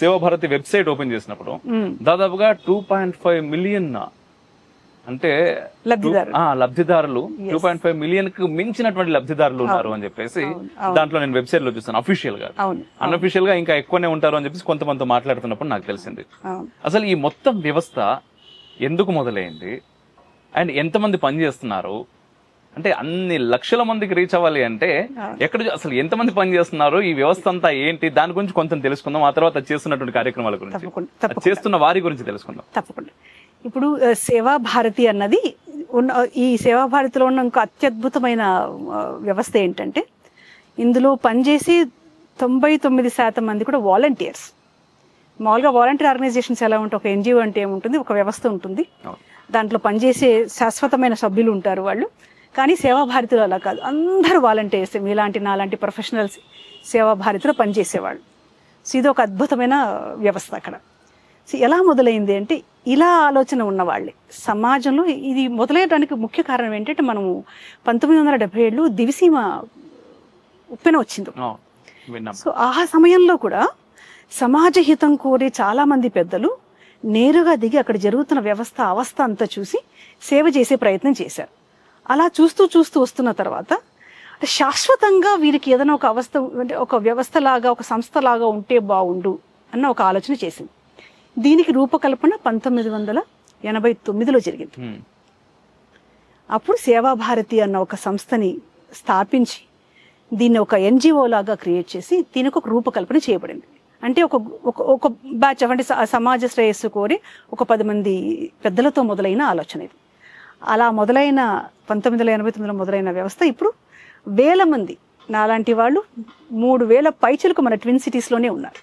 Seva Bharati website open చేసినప్పుడు దాదాపుగా 2.5 million అంటే లబ్ధిదారులు 2.5 మిలియన్ కు మించినటువంటి లబ్ధిదారులు ఉన్నారు అని చెప్పేసి దాంట్లో నేను వెబ్సైట్ లో చూస్తాను అఫీషియల్ గా. అన్అఫీషియల్ గా ఇంకా ఎక్కువనే ఉంటారు అని చెప్పేసి కొంతమంది మాట్లాడుతున్నప్పుడు నాకు తెలిసింది. అసలు ఈ మొత్తం వ్యవస్థ ఎందుకు మొదలైంది అండ్ ఎంతమంది పనిచేస్తున్నారు అంటే అన్ని లక్షల మందికి రీచ్ అవ్వాలి అంటే ఎక్కడ అసలు ఎంతమంది పని చేస్తున్నారు, ఈ వ్యవస్థ అంతా ఏంటి, దాని గురించి కొంచెం తెలుసుకుందాం. ఆ తర్వాత చేస్తున్నటువంటి కార్యక్రమాల గురించి, చేస్తున్న వారి గురించి తెలుసుకుందాం. తప్పకుండా. ఇప్పుడు సేవా భారతి అన్నది ఈ సేవా భారతిలో ఉన్న ఇంకో అత్యద్భుతమైన వ్యవస్థ ఏంటంటే ఇందులో పనిచేసి 99% మంది కూడా వాలంటీర్స్. మామూలుగా వాలంటీర్ ఆర్గనైజేషన్స్ ఎలా ఉంటాయి, ఒక ఎన్జిఓ అంటే ఏముంటుంది, ఒక వ్యవస్థ ఉంటుంది, దాంట్లో పనిచేసే శాశ్వతమైన సభ్యులు ఉంటారు వాళ్ళు. కానీ సేవా భారతిలో అలా కాదు, అందరూ వాలంటీర్స్, మీలాంటి నాలాంటి ప్రొఫెషనల్స్ సేవా భారతిలో పనిచేసేవాళ్ళు. సో ఇది ఒక అద్భుతమైన వ్యవస్థ అక్కడ. సో ఎలా మొదలైంది అంటే ఇలా ఆలోచన ఉన్నవాళ్ళే సమాజంలో. ఇది మొదలయ్యడానికి ముఖ్య కారణం ఏంటంటే మనము 1977 దివిసీమ ఉప్పెన వచ్చింది. సో ఆ సమయంలో కూడా సమాజ హితం కోరే చాలా మంది పెద్దలు నేరుగా దిగి అక్కడ జరుగుతున్న వ్యవస్థ అవస్థ అంతా చూసి సేవ చేసే ప్రయత్నం చేశారు. అలా చూస్తూ చూస్తూ వస్తున్న తర్వాత శాశ్వతంగా వీరికి ఏదైనా ఒక అవస్థ అంటే ఒక వ్యవస్థలాగా ఒక సంస్థలాగా ఉంటే బాగుండు అన్న ఒక ఆలోచన చేసింది. దీనికి రూపకల్పన 1989లో జరిగింది. అప్పుడు సేవా భారతి అన్న ఒక సంస్థని స్థాపించి దీన్ని ఒక ఎన్జిఓ లాగా క్రియేట్ చేసి దీనికి ఒక రూపకల్పన చేయబడింది. అంటే ఒక బ్యాచ్ అంటే సమాజ శ్రేయస్సు కోరి ఒక 10 మంది పెద్దలతో మొదలైన ఆలోచన ఇది. అలా మొదలైన 1989లో మొదలైన వ్యవస్థ ఇప్పుడు 1000 మంది నాలాంటి వాళ్ళు 3000 పైచులకు మన ట్విన్ సిటీస్లోనే ఉన్నారు.